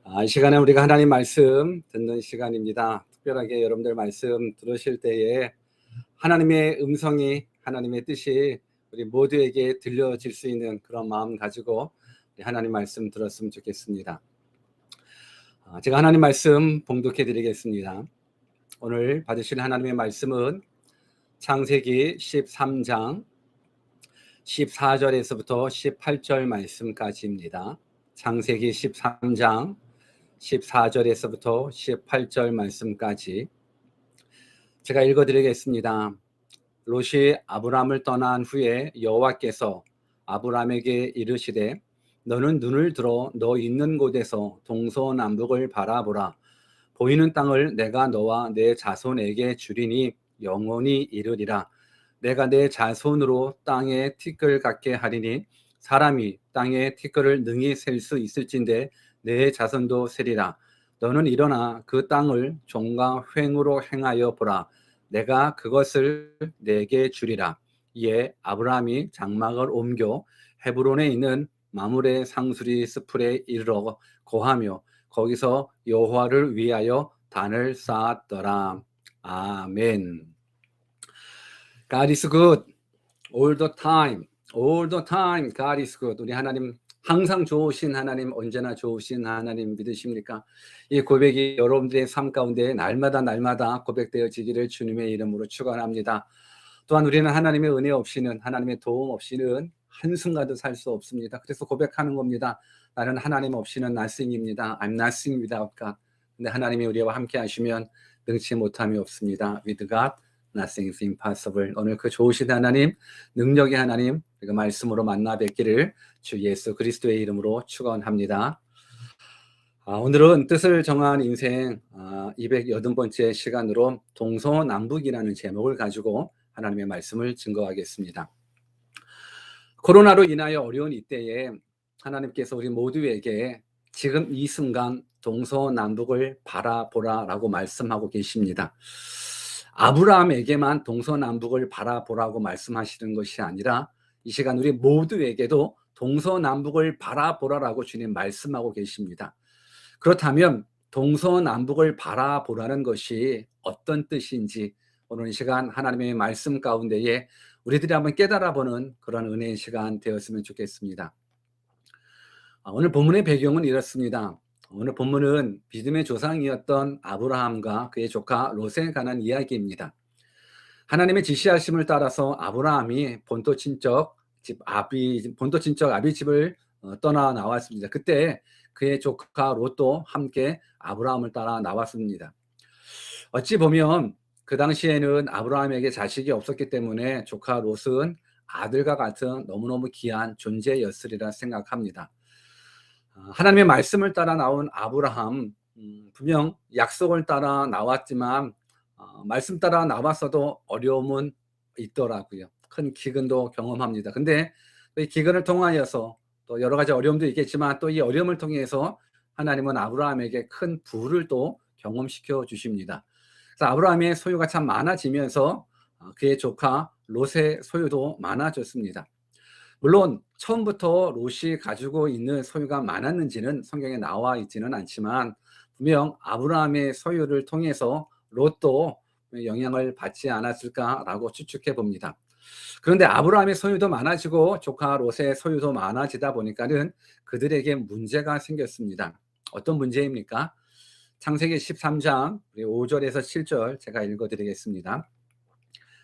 이 시간에 우리가 하나님 말씀 듣는 시간입니다. 특별하게 여러분들 말씀 들으실 때에 하나님의 음성이, 하나님의 뜻이 우리 모두에게 들려질 수 있는 그런 마음 가지고 하나님 말씀 들었으면 좋겠습니다. 제가 하나님 말씀 봉독해 드리겠습니다. 오늘 받으실 하나님의 말씀은 창세기 13장 14절에서부터 18절 말씀까지입니다. 창세기 13장 14절에서부터 18절 말씀까지 제가 읽어드리겠습니다. 롯이 아브람을 떠난 후에 여호와께서 아브람에게 이르시되 너는 눈을 들어 너 있는 곳에서 동서남북을 바라보라. 보이는 땅을 내가 너와 내 자손에게 주리니 영원히 이르리라. 내가 내 자손으로 땅에 티끌 같게 하리니 사람이 땅에 티끌을 능히 셀 수 있을진데 내 자손도 세리라. 너는 일어나 그 땅을 종과 횡으로 행하여 보라. 내가 그것을 내게 주리라. 이에 아브라함이 장막을 옮겨 헤브론에 있는 마므레 상수리 스풀에 이르러 거하며 거기서 여호와를 위하여 단을 쌓았더라. 아멘. God is good all the time. All the time God is good. 우리 하나님 항상 좋으신 하나님, 언제나 좋으신 하나님 믿으십니까? 이 고백이 여러분들의 삶 가운데 날마다 고백되어지기를 주님의 이름으로 축원합니다. 또한 우리는 하나님의 은혜 없이는, 하나님의 도움 없이는 한순간도 살 수 없습니다. 그래서 고백하는 겁니다. 나는 하나님 없이는 nothing입니다. I'm nothing without God. 근데 하나님이 우리와 함께 하시면 능치 못함이 없습니다. With God, nothing is impossible. 오늘 그 좋으신 하나님, 능력의 하나님, 우리가 말씀으로 만나 뵙기를 주 예수 그리스도의 이름으로 축원합니다. 오늘은 뜻을 정한 인생 280번째 시간으로 동서남북이라는 제목을 가지고 하나님의 말씀을 증거하겠습니다. 코로나로 인하여 어려운 이때에 하나님께서 우리 모두에게 지금 이 순간 동서남북을 바라보라라고 말씀하고 계십니다. 아브라함에게만 동서남북을 바라보라고 말씀하시는 것이 아니라 이 시간 우리 모두에게도 동서남북을 바라보라라고 주님 말씀하고 계십니다. 그렇다면 동서남북을 바라보라는 것이 어떤 뜻인지 오늘 이 시간 하나님의 말씀 가운데에 우리들이 한번 깨달아보는 그런 은혜의 시간 되었으면 좋겠습니다. 오늘 본문의 배경은 이렇습니다. 오늘 본문은 믿음의 조상이었던 아브라함과 그의 조카 롯에 관한 이야기입니다. 하나님의 지시하심을 따라서 아브라함이 본토 친척 아비 집을 떠나 나왔습니다. 그때 그의 조카 롯도 함께 아브라함을 따라 나왔습니다. 어찌 보면 그 당시에는 아브라함에게 자식이 없었기 때문에 조카 롯은 아들과 같은 너무너무 귀한 존재였으리라 생각합니다. 하나님의 말씀을 따라 나온 아브라함, 분명 약속을 따라 나왔지만 말씀 따라 나왔어도 어려움은 있더라고요. 큰 기근도 경험합니다. 근데 이 기근을 통하여서 또 여러 가지 어려움도 있겠지만 또 이 어려움을 통해서 하나님은 아브라함에게 큰 부를 또 경험시켜 주십니다. 그래서 아브라함의 소유가 참 많아지면서 그의 조카 롯의 소유도 많아졌습니다. 물론 처음부터 롯이 가지고 있는 소유가 많았는지는 성경에 나와 있지는 않지만 분명 아브라함의 소유를 통해서 롯도 영향을 받지 않았을까라고 추측해 봅니다. 그런데 아브라함의 소유도 많아지고 조카 롯의 소유도 많아지다 보니까는 그들에게 문제가 생겼습니다. 어떤 문제입니까? 창세기 13장 5절에서 7절 제가 읽어드리겠습니다.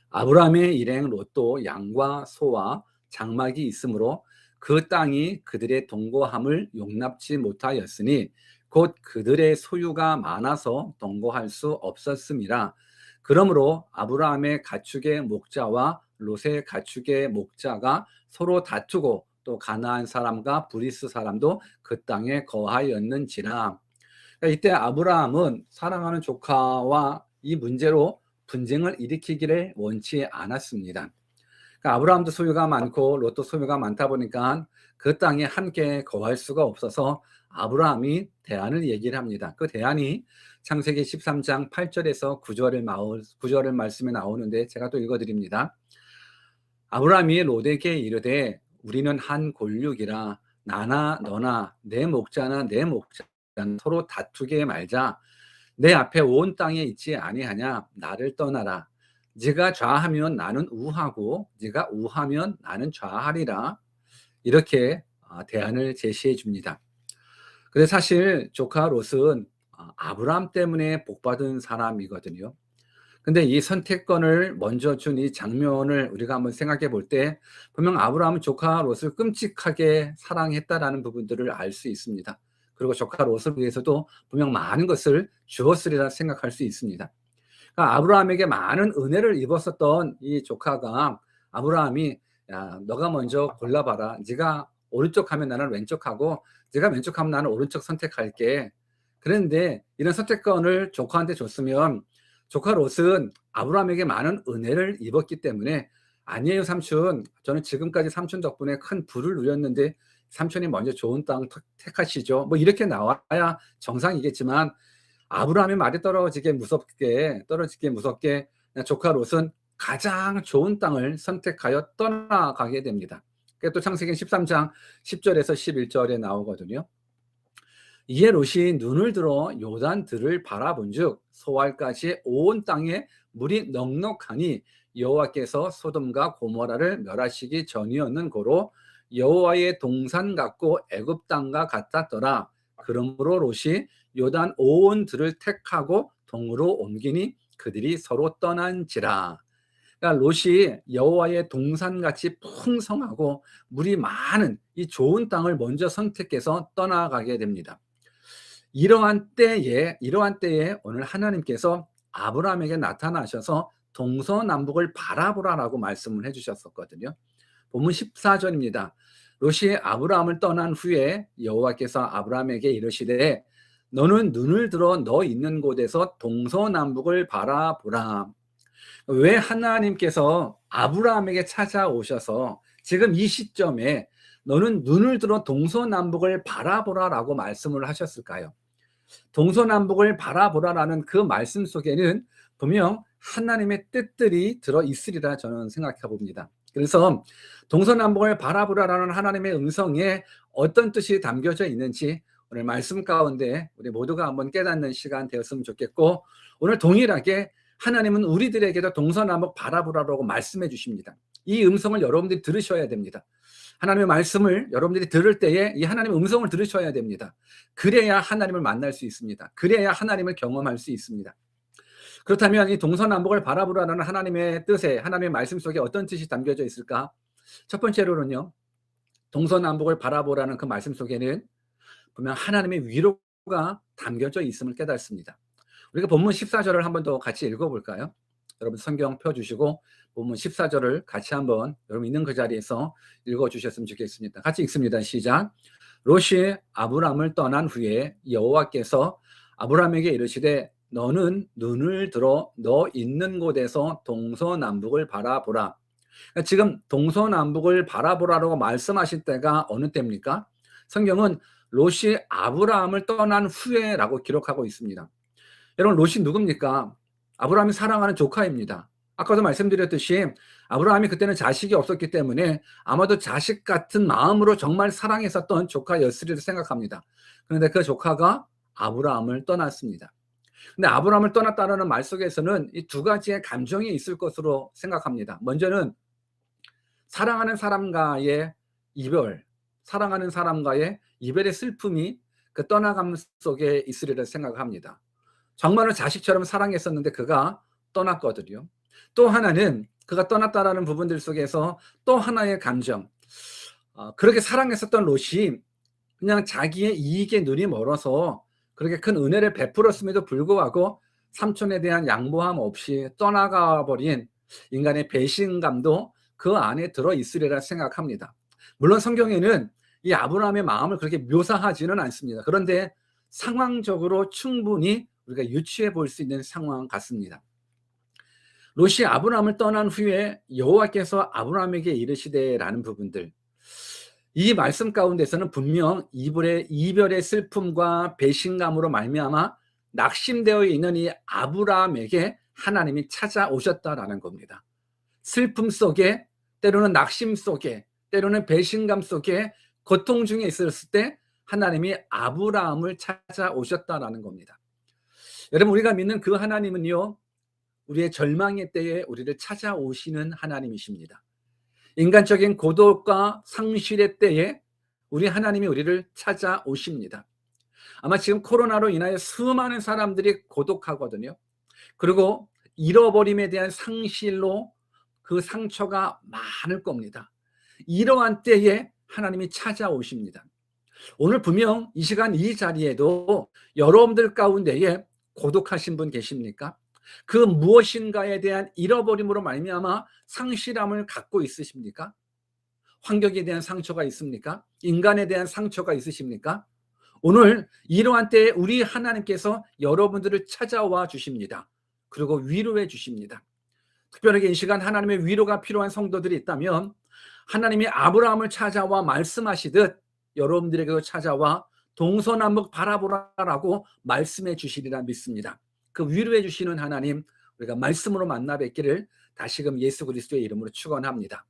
아브라함의 일행 롯도 양과 소와 장막이 있으므로 그 땅이 그들의 동거함을 용납지 못하였으니 곧 그들의 소유가 많아서 동거할 수 없었음이라. 그러므로 아브라함의 가축의 목자와 롯의 가축의 목자가 서로 다투고 또 가나안 사람과 브리스 사람도 그 땅에 거하였는지라. 이때 아브라함은 사랑하는 조카와 이 문제로 분쟁을 일으키기를 원치 않았습니다. 그러니까 아브라함도 소유가 많고 롯도 소유가 많다 보니까 그 땅에 함께 거할 수가 없어서 아브라함이 대안을 얘기를 합니다. 그 대안이 창세기 13장 8절에서 9절을 말씀에 나오는데 제가 또 읽어드립니다. 아브라함이 롯에게 이르되 우리는 한 골육이라 나나 너나 내 목자나 내 목자 서로 다투게 말자. 내 앞에 온 땅에 있지 아니하냐. 나를 떠나라. 네가 좌하면 나는 우하고 네가 우하면 나는 좌하리라. 이렇게 대안을 제시해 줍니다. 근데 사실 조카 롯은 아브라함 때문에 복받은 사람이거든요. 근데 이 선택권을 먼저 준 이 장면을 우리가 한번 생각해 볼 때 분명 아브라함은 조카 롯을 끔찍하게 사랑했다라는 부분들을 알 수 있습니다. 그리고 조카 롯을 위해서도 분명 많은 것을 주었으리라 생각할 수 있습니다. 그러니까 아브라함에게 많은 은혜를 입었었던 이 조카가 아브라함이 야, 너가 먼저 골라봐라. 네가 오른쪽 하면 나는 왼쪽 하고 네가 왼쪽 하면 나는 오른쪽 선택할게. 그런데 이런 선택권을 조카한테 줬으면 조카 롯은 아브라함에게 많은 은혜를 입었기 때문에 아니에요 삼촌, 저는 지금까지 삼촌 덕분에 큰 부를 누렸는데 삼촌이 먼저 좋은 땅 택하시죠. 뭐 이렇게 나와야 정상이겠지만 아브라함의 말이 떨어지게 무섭게 조카 롯은 가장 좋은 땅을 선택하여 떠나가게 됩니다. 그게 또 창세기 13장 10절에서 11절에 나오거든요. 이에 롯이 눈을 들어 요단들을 바라본즉 소알까지 온 땅에 물이 넉넉하니 여호와께서 소돔과 고모라를 멸하시기 전이었는 고로 여호와의 동산 같고 애굽 땅과 같았더라. 그러므로 롯이 요단 온 들을 택하고 동으로 옮기니 그들이 서로 떠난지라. 그러니까 롯이 여호와의 동산같이 풍성하고 물이 많은 이 좋은 땅을 먼저 선택해서 떠나가게 됩니다. 이러한 때에 오늘 하나님께서 아브라함에게 나타나셔서 동서남북을 바라보라라고 말씀을 해주셨었거든요. 본문 14절입니다. 롯이 아브라함을 떠난 후에 여호와께서 아브라함에게 이르시되 너는 눈을 들어 너 있는 곳에서 동서남북을 바라보라. 왜 하나님께서 아브라함에게 찾아오셔서 지금 이 시점에 너는 눈을 들어 동서남북을 바라보라라고 말씀을 하셨을까요? 동서남북을 바라보라라는 그 말씀 속에는 분명 하나님의 뜻들이 들어 있으리라 저는 생각해 봅니다. 그래서 동서남북을 바라보라라는 하나님의 음성에 어떤 뜻이 담겨져 있는지 오늘 말씀 가운데 우리 모두가 한번 깨닫는 시간 되었으면 좋겠고, 오늘 동일하게 하나님은 우리들에게도 동서남북 바라보라라고 말씀해 주십니다. 이 음성을 여러분들이 들으셔야 됩니다. 하나님의 말씀을 여러분들이 들을 때에 이 하나님의 음성을 들으셔야 됩니다. 그래야 하나님을 만날 수 있습니다. 그래야 하나님을 경험할 수 있습니다. 그렇다면 이 동서남북을 바라보라는 하나님의 뜻에, 하나님의 말씀 속에 어떤 뜻이 담겨져 있을까? 첫 번째로는요, 동서남북을 바라보라는 그 말씀 속에는 분명 하나님의 위로가 담겨져 있음을 깨닫습니다. 우리가 본문 14절을 한번 더 같이 읽어볼까요? 여러분 성경 펴주시고 본문 14절을 같이 한번 여러분 있는 그 자리에서 읽어주셨으면 좋겠습니다. 같이 읽습니다. 시작. 롯이 아브람을 떠난 후에 여호와께서 아브람에게 이르시되 너는 눈을 들어 너 있는 곳에서 동서남북을 바라보라. 그러니까 지금 동서남북을 바라보라라고 말씀하실 때가 어느 때입니까? 성경은 롯이 아브라함을 떠난 후에라고 기록하고 있습니다. 여러분 롯이 누굽니까? 아브라함이 사랑하는 조카입니다. 아까도 말씀드렸듯이 아브라함이 그때는 자식이 없었기 때문에 아마도 자식 같은 마음으로 정말 사랑했었던 조카였으리라 생각합니다. 그런데 그 조카가 아브라함을 떠났습니다. 근데 아브라함을 떠났다는 말 속에서는 이 두 가지의 감정이 있을 것으로 생각합니다. 먼저는 사랑하는 사람과의 이별, 사랑하는 사람과의 이별의 슬픔이 그 떠나감 속에 있으리라 생각합니다. 정말로 자식처럼 사랑했었는데 그가 떠났거든요. 또 하나는 그가 떠났다라는 부분들 속에서 또 하나의 감정, 그렇게 사랑했었던 롯이 그냥 자기의 이익에 눈이 멀어서 그렇게 큰 은혜를 베풀었음에도 불구하고 삼촌에 대한 양보함 없이 떠나가 버린 인간의 배신감도 그 안에 들어있으리라 생각합니다. 물론 성경에는 이 아브라함의 마음을 그렇게 묘사하지는 않습니다. 그런데 상황적으로 충분히 우리가 유추해 볼 수 있는 상황 같습니다. 롯이 아브라함을 떠난 후에 여호와께서 아브라함에게 이르시되라는 부분들, 이 말씀 가운데서는 분명 이별의 슬픔과 배신감으로 말미암아 낙심되어 있는 이 아브라함에게 하나님이 찾아오셨다라는 겁니다. 슬픔 속에, 때로는 낙심 속에, 때로는 배신감 속에 고통 중에 있었을 때 하나님이 아브라함을 찾아오셨다라는 겁니다. 여러분, 우리가 믿는 그 하나님은요, 우리의 절망의 때에 우리를 찾아오시는 하나님이십니다. 인간적인 고독과 상실의 때에 우리 하나님이 우리를 찾아오십니다. 아마 지금 코로나로 인하여 수많은 사람들이 고독하거든요. 그리고 잃어버림에 대한 상실로 그 상처가 많을 겁니다. 이러한 때에 하나님이 찾아오십니다. 오늘 분명 이 시간 이 자리에도 여러분들 가운데에 고독하신 분 계십니까? 그 무엇인가에 대한 잃어버림으로 말미암아 상실함을 갖고 있으십니까? 환경에 대한 상처가 있습니까? 인간에 대한 상처가 있으십니까? 오늘 이러한 때에 우리 하나님께서 여러분들을 찾아와 주십니다. 그리고 위로해 주십니다. 특별하게 이 시간 하나님의 위로가 필요한 성도들이 있다면 하나님이 아브라함을 찾아와 말씀하시듯 여러분들에게도 찾아와 동서남북 바라보라라고 말씀해 주시리라 믿습니다. 그 위로해 주시는 하나님, 우리가 말씀으로 만나 뵙기를 다시금 예수 그리스도의 이름으로 축원합니다.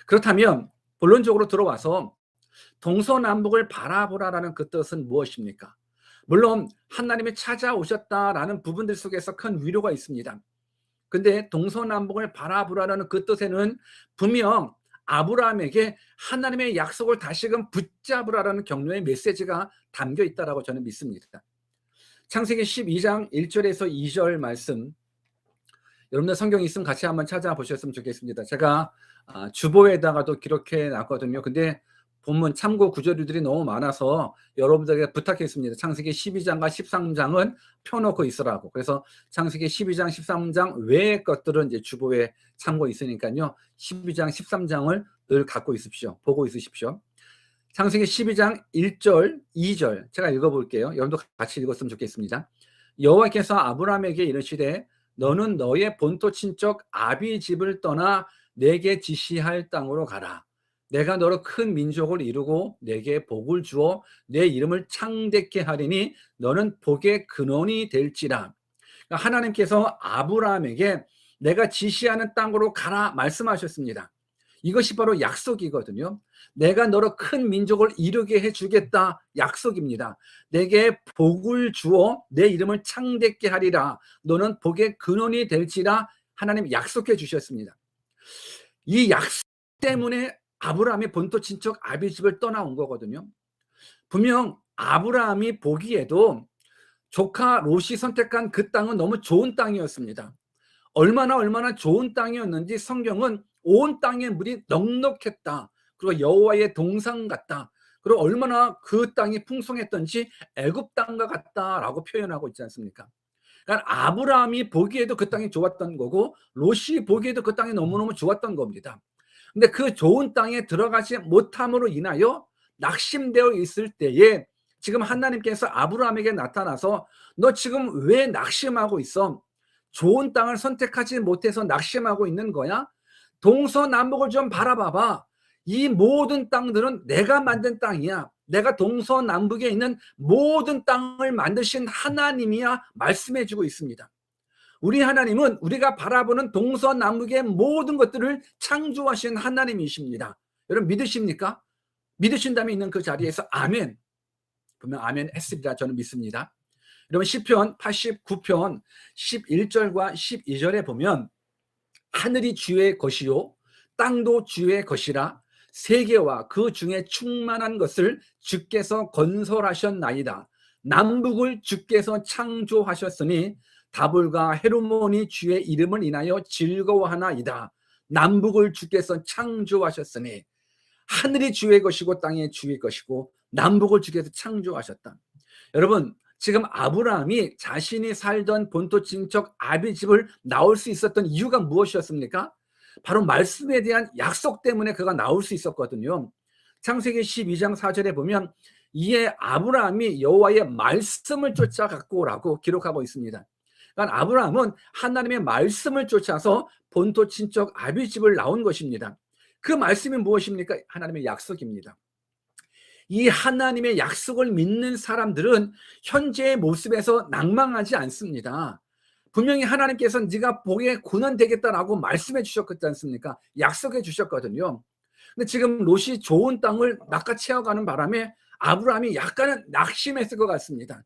그렇다면 본론적으로 들어와서 동서남북을 바라보라라는 그 뜻은 무엇입니까? 물론 하나님이 찾아오셨다라는 부분들 속에서 큰 위로가 있습니다. 근데 동서남북을 바라보라라는 그 뜻에는 분명 아브라함에게 하나님의 약속을 다시금 붙잡으라라는 격려의 메시지가 담겨 있다라고 저는 믿습니다. 창세기 12장 1절에서 2절 말씀, 여러분들 성경이 있으면 같이 한번 찾아보셨으면 좋겠습니다. 제가 주보에다가도 기록해 놨거든요. 근데 본문 참고 구절들이 너무 많아서 여러분들에게 부탁했습니다. 창세기 12장과 13장은 펴놓고 있으라고. 그래서 창세기 12장, 13장 외의 것들은 이제 주보에 참고 있으니까요. 12장, 13장을 늘 갖고 있으십시오. 보고 있으십시오. 창세기 12장 1절, 2절 제가 읽어볼게요. 여러분도 같이 읽었으면 좋겠습니다. 여호와께서 아브라함에게 이르시되 너는 너의 본토 친척 아비 집을 떠나 내게 지시할 땅으로 가라. 내가 너로 큰 민족을 이루고 내게 복을 주어 내 이름을 창대케 하리니 너는 복의 근원이 될지라. 그러니까 하나님께서 아브라함에게 내가 지시하는 땅으로 가라 말씀하셨습니다. 이것이 바로 약속이거든요. 내가 너로 큰 민족을 이루게 해주겠다 약속입니다. 내게 복을 주어 내 이름을 창대케 하리라. 너는 복의 근원이 될지라. 하나님 약속해 주셨습니다. 이 약속 때문에 아브라함이 본토 친척 아비집을 떠나온 거거든요. 분명 아브라함이 보기에도 조카 롯이 선택한 그 땅은 너무 좋은 땅이었습니다. 얼마나 좋은 땅이었는지 성경은 온 땅의 물이 넉넉했다. 그리고 여호와의 동산 같다. 그리고 얼마나 그 땅이 풍성했던지 애굽 땅과 같다라고 표현하고 있지 않습니까? 그러니까 아브라함이 보기에도 그 땅이 좋았던 거고 롯이 보기에도 그 땅이 너무너무 좋았던 겁니다. 근데 그 좋은 땅에 들어가지 못함으로 인하여 낙심되어 있을 때에 지금 하나님께서 아브라함에게 나타나서 너 지금 왜 낙심하고 있어? 좋은 땅을 선택하지 못해서 낙심하고 있는 거야? 동서남북을 좀 바라봐봐. 이 모든 땅들은 내가 만든 땅이야. 내가 동서남북에 있는 모든 땅을 만드신 하나님이야 말씀해 주고 있습니다. 우리 하나님은 우리가 바라보는 동서남북의 모든 것들을 창조하신 하나님이십니다. 여러분 믿으십니까? 믿으신다면 있는 그 자리에서 아멘. 분명 아멘 했으리라 저는 믿습니다. 여러분 시편 89편 11절과 12절에 보면 하늘이 주의 것이요 땅도 주의 것이라 세계와 그 중에 충만한 것을 주께서 건설하셨나이다. 남북을 주께서 창조하셨으니 다볼과 헤르몬이 주의 이름을 인하여 즐거워하나이다. 남북을 주께서 창조하셨으니 하늘이 주의 것이고 땅이 주의 것이고 남북을 주께서 창조하셨다. 여러분 지금 아브라함이 자신이 살던 본토 친척 아비집을 나올 수 있었던 이유가 무엇이었습니까? 바로 말씀에 대한 약속 때문에 그가 나올 수 있었거든요. 창세기 12장 4절에 보면 이에 아브라함이 여호와의 말씀을 쫓아 갖고 오라고 기록하고 있습니다. 그러니까 아브라함은 하나님의 말씀을 쫓아서 본토 친척 아비집을 나온 것입니다. 그 말씀이 무엇입니까? 하나님의 약속입니다. 이 하나님의 약속을 믿는 사람들은 현재의 모습에서 낭망하지 않습니다. 분명히 하나님께서 네가 복의 근원 되겠다라고 말씀해 주셨지 않습니까? 약속해 주셨거든요. 근데 지금 롯이 좋은 땅을 낚아채어가는 바람에 아브라함이 약간은 낙심했을 것 같습니다.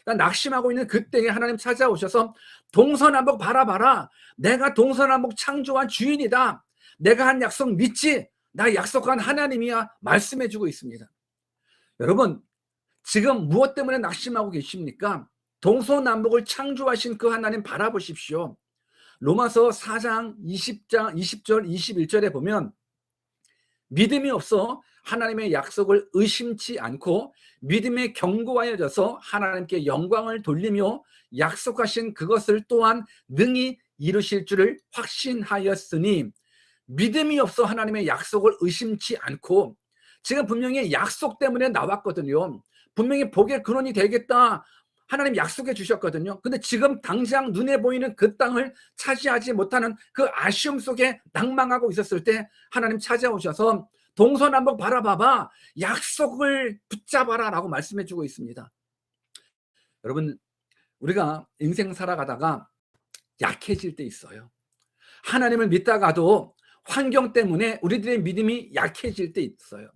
그러니까 낙심하고 있는 그때에 하나님 찾아오셔서 동서남북 바라봐라. 내가 동서남북 창조한 주인이다. 내가 한 약속 믿지? 나 약속한 하나님이야. 말씀해 주고 있습니다. 여러분, 지금 무엇 때문에 낙심하고 계십니까? 동서남북을 창조하신 그 하나님 바라보십시오. 로마서 4장 20절 21절에 보면 믿음이 없어 하나님의 약속을 의심치 않고 믿음에 견고하여져서 하나님께 영광을 돌리며 약속하신 그것을 또한 능히 이루실 줄을 확신하였으니, 믿음이 없어 하나님의 약속을 의심치 않고, 지금 분명히 약속 때문에 나왔거든요. 분명히 복의 근원이 되겠다 하나님 약속해 주셨거든요. 근데 지금 당장 눈에 보이는 그 땅을 차지하지 못하는 그 아쉬움 속에 낭망하고 있었을 때 하나님 찾아오셔서 동서남북 바라봐봐, 약속을 붙잡아라 라고 말씀해 주고 있습니다. 여러분, 우리가 인생 살아가다가 약해질 때 있어요. 하나님을 믿다가도 환경 때문에 우리들의 믿음이 약해질 때 있어요.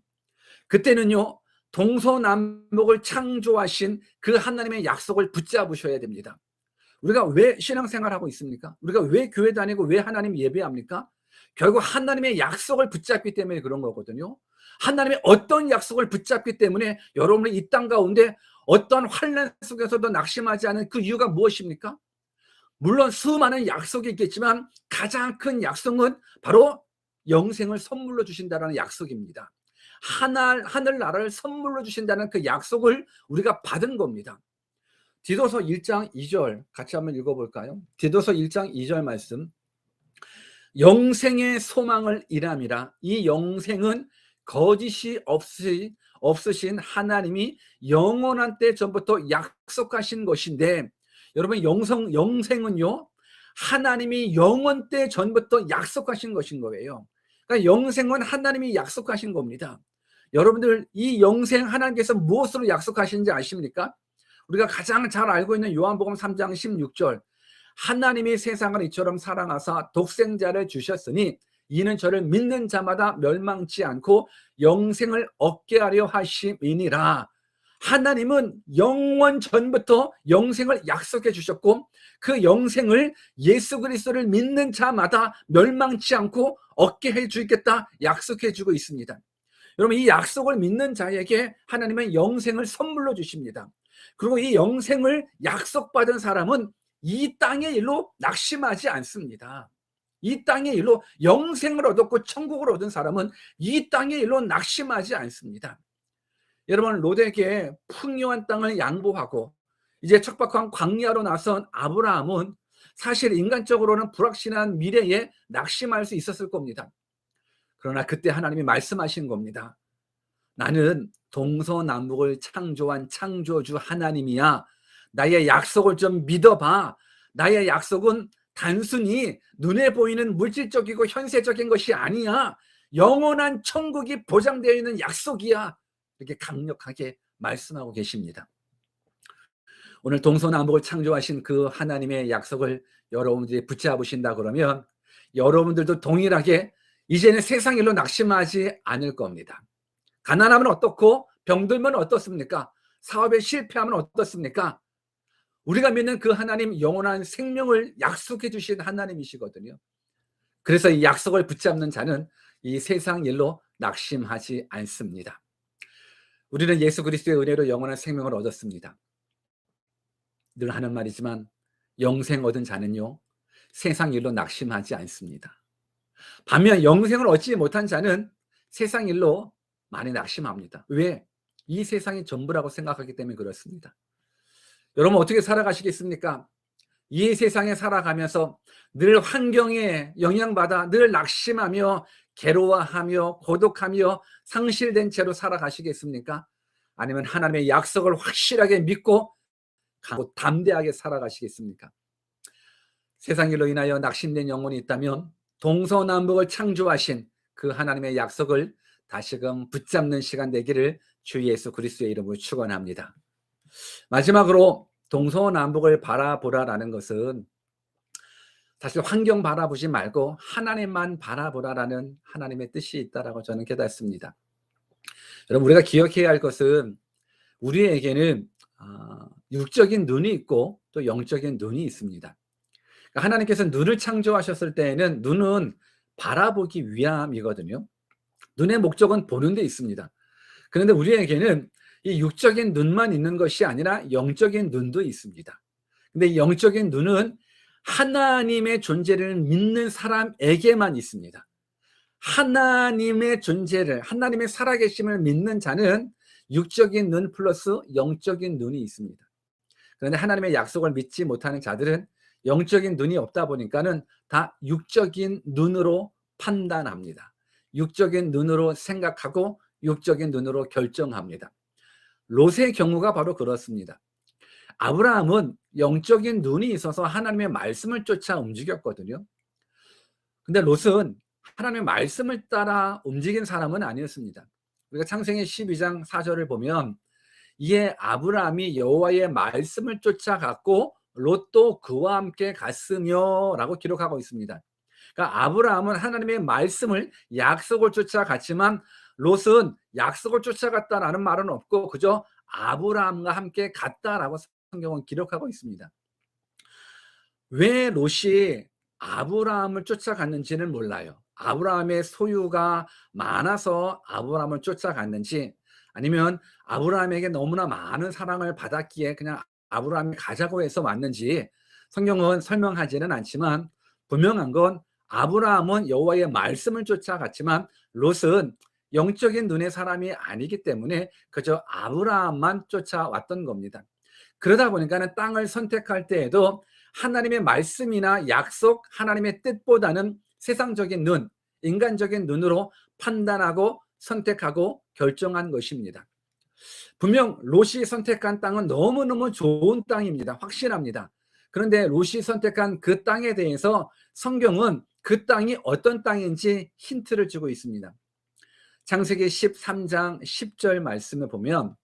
그때는요, 동서남북을 창조하신 그 하나님의 약속을 붙잡으셔야 됩니다. 우리가 왜 신앙생활하고 있습니까? 우리가 왜 교회 다니고 왜 하나님 예배합니까? 결국 하나님의 약속을 붙잡기 때문에 그런 거거든요. 하나님의 어떤 약속을 붙잡기 때문에 여러분이 이 땅 가운데 어떤 환난 속에서도 낙심하지 않은 그 이유가 무엇입니까? 물론 수많은 약속이 있겠지만 가장 큰 약속은 바로 영생을 선물로 주신다는 약속입니다. 하늘나라를 선물로 주신다는 그 약속을 우리가 받은 겁니다. 디도서 1장 2절 같이 한번 읽어볼까요? 디도서 1장 2절 말씀. 영생의 소망을 일함이라. 이 영생은 거짓이 없으신 하나님이 영원한 때 전부터 약속하신 것인데, 여러분, 영생은요, 하나님이 영원 때 전부터 약속하신 것인 거예요. 그러니까 영생은 하나님이 약속하신 겁니다. 여러분들, 이 영생 하나님께서 무엇으로 약속하시는지 아십니까? 우리가 가장 잘 알고 있는 요한복음 3장 16절. 하나님이 세상을 이처럼 사랑하사 독생자를 주셨으니 이는 저를 믿는 자마다 멸망치 않고 영생을 얻게 하려 하심이니라. 하나님은 영원 전부터 영생을 약속해 주셨고, 그 영생을 예수 그리스도를 믿는 자마다 멸망치 않고 얻게 해 주겠다 약속해 주고 있습니다. 여러분, 이 약속을 믿는 자에게 하나님은 영생을 선물로 주십니다. 그리고 이 영생을 약속받은 사람은 이 땅의 일로 낙심하지 않습니다. 이 땅의 일로 영생을 얻었고 천국을 얻은 사람은 이 땅의 일로 낙심하지 않습니다. 여러분, 롯에게 풍요한 땅을 양보하고 이제 척박한 광야로 나선 아브라함은 사실 인간적으로는 불확실한 미래에 낙심할 수 있었을 겁니다. 그러나 그때 하나님이 말씀하신 겁니다. 나는 동서남북을 창조한 창조주 하나님이야. 나의 약속을 좀 믿어봐. 나의 약속은 단순히 눈에 보이는 물질적이고 현세적인 것이 아니야. 영원한 천국이 보장되어 있는 약속이야. 이렇게 강력하게 말씀하고 계십니다. 오늘 동서남북을 창조하신 그 하나님의 약속을 여러분들이 붙잡으신다 그러면 여러분들도 동일하게 이제는 세상 일로 낙심하지 않을 겁니다. 가난하면 어떻고 병들면 어떻습니까? 사업에 실패하면 어떻습니까? 우리가 믿는 그 하나님, 영원한 생명을 약속해 주신 하나님이시거든요. 그래서 이 약속을 붙잡는 자는 이 세상 일로 낙심하지 않습니다. 우리는 예수 그리스도의 은혜로 영원한 생명을 얻었습니다. 늘 하는 말이지만 영생 얻은 자는요, 세상 일로 낙심하지 않습니다. 반면 영생을 얻지 못한 자는 세상 일로 많이 낙심합니다. 왜? 이 세상이 전부라고 생각하기 때문에 그렇습니다. 여러분, 어떻게 살아가시겠습니까? 이 세상에 살아가면서 늘 환경에 영향받아 늘 낙심하며 괴로워하며 고독하며 상실된 채로 살아가시겠습니까? 아니면 하나님의 약속을 확실하게 믿고 강하고 담대하게 살아가시겠습니까? 세상 일로 인하여 낙심된 영혼이 있다면 동서남북을 창조하신 그 하나님의 약속을 다시금 붙잡는 시간 되기를 주 예수 그리스도의 이름으로 축원합니다. 마지막으로 동서남북을 바라보라라는 것은 사실 환경 바라보지 말고 하나님만 바라보라라는 하나님의 뜻이 있다라고 저는 깨닫습니다. 여러분, 우리가 기억해야 할 것은 우리에게는 육적인 눈이 있고 또 영적인 눈이 있습니다. 그러니까 하나님께서 눈을 창조하셨을 때에는 눈은 바라보기 위함이거든요. 눈의 목적은 보는 데 있습니다. 그런데 우리에게는 이 육적인 눈만 있는 것이 아니라 영적인 눈도 있습니다. 근데 이 영적인 눈은 하나님의 존재를 믿는 사람에게만 있습니다. 하나님의 존재를, 하나님의 살아계심을 믿는 자는 육적인 눈 플러스 영적인 눈이 있습니다. 그런데 하나님의 약속을 믿지 못하는 자들은 영적인 눈이 없다 보니까는 다 육적인 눈으로 판단합니다. 육적인 눈으로 생각하고 육적인 눈으로 결정합니다. 롯의 경우가 바로 그렇습니다. 아브라함은 영적인 눈이 있어서 하나님의 말씀을 쫓아 움직였거든요. 근데 롯은 하나님의 말씀을 따라 움직인 사람은 아니었습니다. 우리가 창세기 12장 4절을 보면 이에 아브라함이 여호와의 말씀을 쫓아갔고 롯도 그와 함께 갔으며 라고 기록하고 있습니다. 그러니까 아브라함은 하나님의 말씀을, 약속을 쫓아갔지만 롯은 약속을 쫓아갔다라는 말은 없고 그저 아브라함과 함께 갔다라고 성경은 기록하고 있습니다. 왜 롯이 아브라함을 쫓아갔는지는 몰라요. 아브라함의 소유가 많아서 아브라함을 쫓아갔는지, 아니면 아브라함에게 너무나 많은 사랑을 받았기에 그냥 아브라함이 가자고 해서 왔는지 성경은 설명하지는 않지만, 분명한 건 아브라함은 여호와의 말씀을 쫓아갔지만 롯은 영적인 눈의 사람이 아니기 때문에 그저 아브라함만 쫓아왔던 겁니다. 그러다 보니까는 땅을 선택할 때에도 하나님의 말씀이나 약속, 하나님의 뜻보다는 세상적인 눈, 인간적인 눈으로 판단하고 선택하고 결정한 것입니다. 분명 롯이 선택한 땅은 너무너무 좋은 땅입니다. 확실합니다. 그런데 롯이 선택한 그 땅에 대해서 성경은 그 땅이 어떤 땅인지 힌트를 주고 있습니다. 창세기 13장 10절 말씀을 보면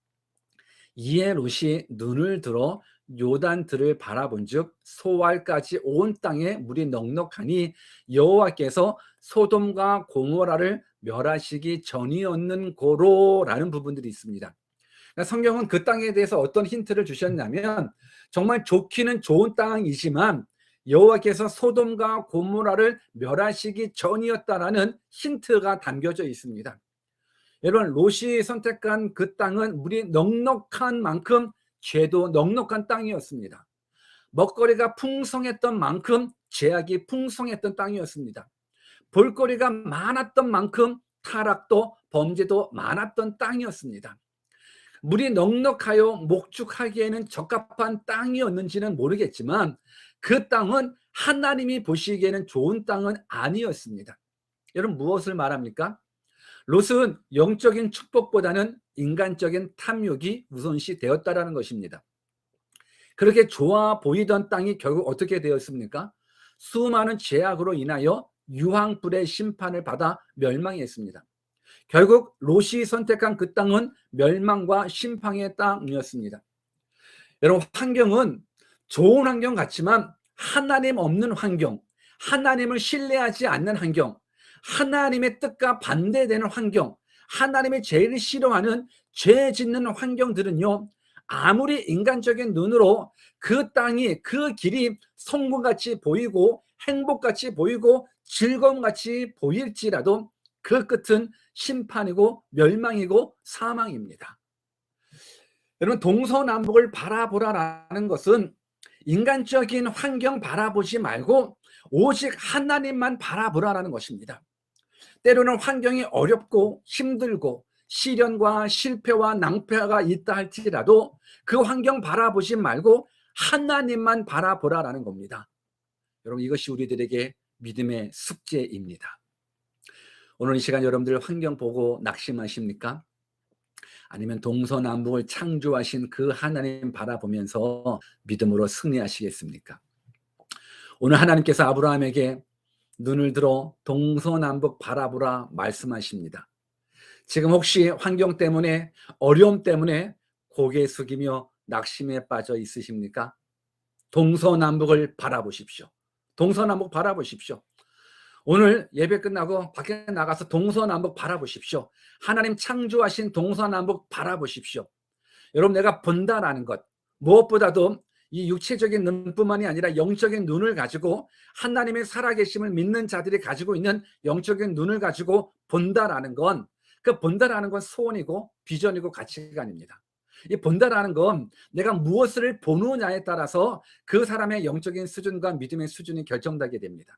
이에 롯이 눈을 들어 요단들을 바라본즉 소알까지 온 땅에 물이 넉넉하니 여호와께서 소돔과 고모라를 멸하시기 전이었는 고로라는 부분들이 있습니다. 그러니까 성경은 그 땅에 대해서 어떤 힌트를 주셨냐면 정말 좋기는 좋은 땅이지만 여호와께서 소돔과 고모라를 멸하시기 전이었다라는 힌트가 담겨져 있습니다. 여러분, 롯이 선택한 그 땅은 물이 넉넉한 만큼 죄도 넉넉한 땅이었습니다. 먹거리가 풍성했던 만큼 죄악이 풍성했던 땅이었습니다. 볼거리가 많았던 만큼 타락도 범죄도 많았던 땅이었습니다. 물이 넉넉하여 목축하기에는 적합한 땅이었는지는 모르겠지만 그 땅은 하나님이 보시기에는 좋은 땅은 아니었습니다. 여러분, 무엇을 말합니까? 롯은 영적인 축복보다는 인간적인 탐욕이 우선시 되었다라는 것입니다. 그렇게 좋아 보이던 땅이 결국 어떻게 되었습니까? 수많은 죄악으로 인하여 유황불의 심판을 받아 멸망했습니다. 결국 롯이 선택한 그 땅은 멸망과 심판의 땅이었습니다. 여러분, 환경은 좋은 환경 같지만 하나님 없는 환경, 하나님을 신뢰하지 않는 환경, 하나님의 뜻과 반대되는 환경, 하나님의 제일 싫어하는 죄 짓는 환경들은요, 아무리 인간적인 눈으로 그 땅이, 그 길이 성공같이 보이고 행복같이 보이고 즐거움같이 보일지라도 그 끝은 심판이고 멸망이고 사망입니다. 여러분, 동서남북을 바라보라라는 것은 인간적인 환경 바라보지 말고 오직 하나님만 바라보라라는 것입니다. 때로는 환경이 어렵고 힘들고 시련과 실패와 낭패가 있다 할지라도 그 환경 바라보지 말고 하나님만 바라보라라는 겁니다. 여러분, 이것이 우리들에게 믿음의 숙제입니다. 오늘 이 시간 여러분들 환경 보고 낙심하십니까? 아니면 동서남북을 창조하신 그 하나님 바라보면서 믿음으로 승리하시겠습니까? 오늘 하나님께서 아브라함에게 눈을 들어 동서남북 바라보라 말씀하십니다. 지금 혹시 환경 때문에, 어려움 때문에 고개 숙이며 낙심에 빠져 있으십니까? 동서남북을 바라보십시오. 동서남북 바라보십시오. 오늘 예배 끝나고 밖에 나가서 동서남북 바라보십시오. 하나님 창조하신 동서남북 바라보십시오. 여러분, 내가 본다라는 것, 무엇보다도 이 육체적인 눈뿐만이 아니라 영적인 눈을 가지고 하나님의 살아계심을 믿는 자들이 가지고 있는 영적인 눈을 가지고 본다라는 건, 그 본다라는 건 소원이고 비전이고 가치관입니다. 이 본다라는 건 내가 무엇을 보느냐에 따라서 그 사람의 영적인 수준과 믿음의 수준이 결정되게 됩니다.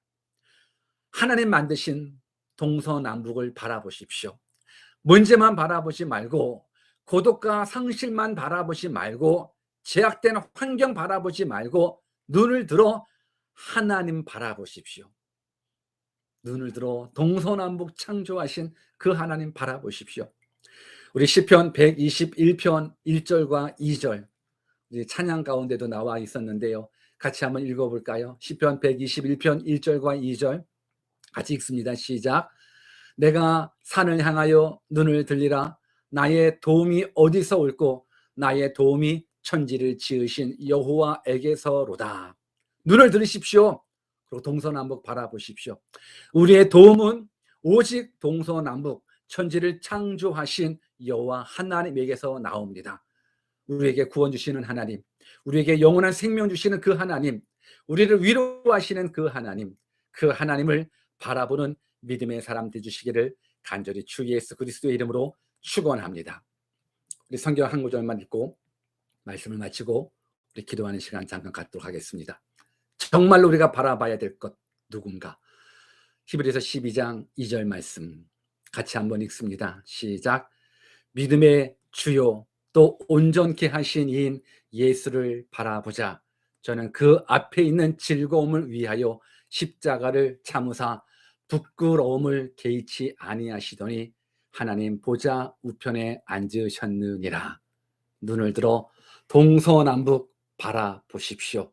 하나님 만드신 동서남북을 바라보십시오. 문제만 바라보지 말고, 고독과 상실만 바라보지 말고, 제약된 환경 바라보지 말고, 눈을 들어 하나님 바라보십시오. 눈을 들어 동서남북 창조하신 그 하나님 바라보십시오. 우리 시편 121편 1절과 2절, 우리 찬양 가운데도 나와 있었는데요. 같이 한번 읽어볼까요? 시편 121편 1절과 2절 같이 읽습니다. 시작. 내가 산을 향하여 눈을 들리라. 나의 도움이 어디서 올꼬? 나의 도움이 천지를 지으신 여호와에게서로다. 눈을 들으십시오. 그리고 동서남북 바라보십시오. 우리의 도움은 오직 동서남북 천지를 창조하신 여호와 하나님에게서 나옵니다. 우리에게 구원 주시는 하나님, 우리에게 영원한 생명 주시는 그 하나님, 우리를 위로하시는 그 하나님, 그 하나님을 바라보는 믿음의 사람 되주시기를 간절히 주 예수 그리스도의 이름으로 축원합니다. 우리 성경 한 구절만 읽고 말씀을 마치고 우리 기도하는 시간 잠깐 갖도록 하겠습니다. 정말로 우리가 바라봐야 될 것 누군가? 히브리서 12장 2절 말씀 같이 한번 읽습니다. 시작. 믿음의 주요 또 온전케 하신 이인 예수를 바라보자. 저는 그 앞에 있는 즐거움을 위하여 십자가를 참으사 부끄러움을 개의치 아니하시더니 하나님 보좌 우편에 앉으셨느니라. 눈을 들어 동서남북 바라보십시오.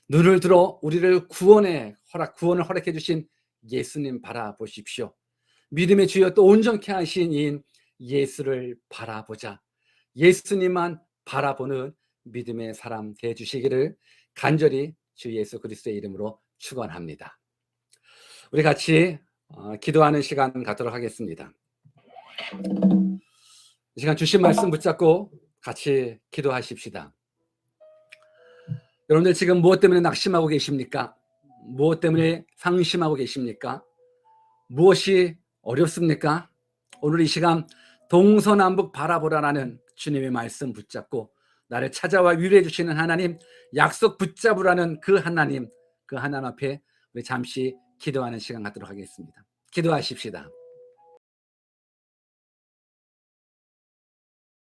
눈을 들어 우리를 구원을 허락해 주신 예수님 바라보십시오. 믿음의 주여 또 온전케 하신 이인 예수를 바라보자. 예수님만 바라보는 믿음의 사람 되주시기를 간절히 주 예수 그리스도의 이름으로 축원합니다. 우리 같이 기도하는 시간 갖도록 하겠습니다. 이 시간 주신 말씀 붙잡고 같이 기도하십시다. 여러분들 지금 무엇 때문에 낙심하고 계십니까? 무엇 때문에 상심하고 계십니까? 무엇이 어렵습니까? 오늘 이 시간 동서남북 바라보라라는 주님의 말씀 붙잡고 나를 찾아와 위로해 주시는 하나님, 약속 붙잡으라는 그 하나님 앞에 우리 잠시 기도하는 시간 갖도록 하겠습니다. 기도하십시다.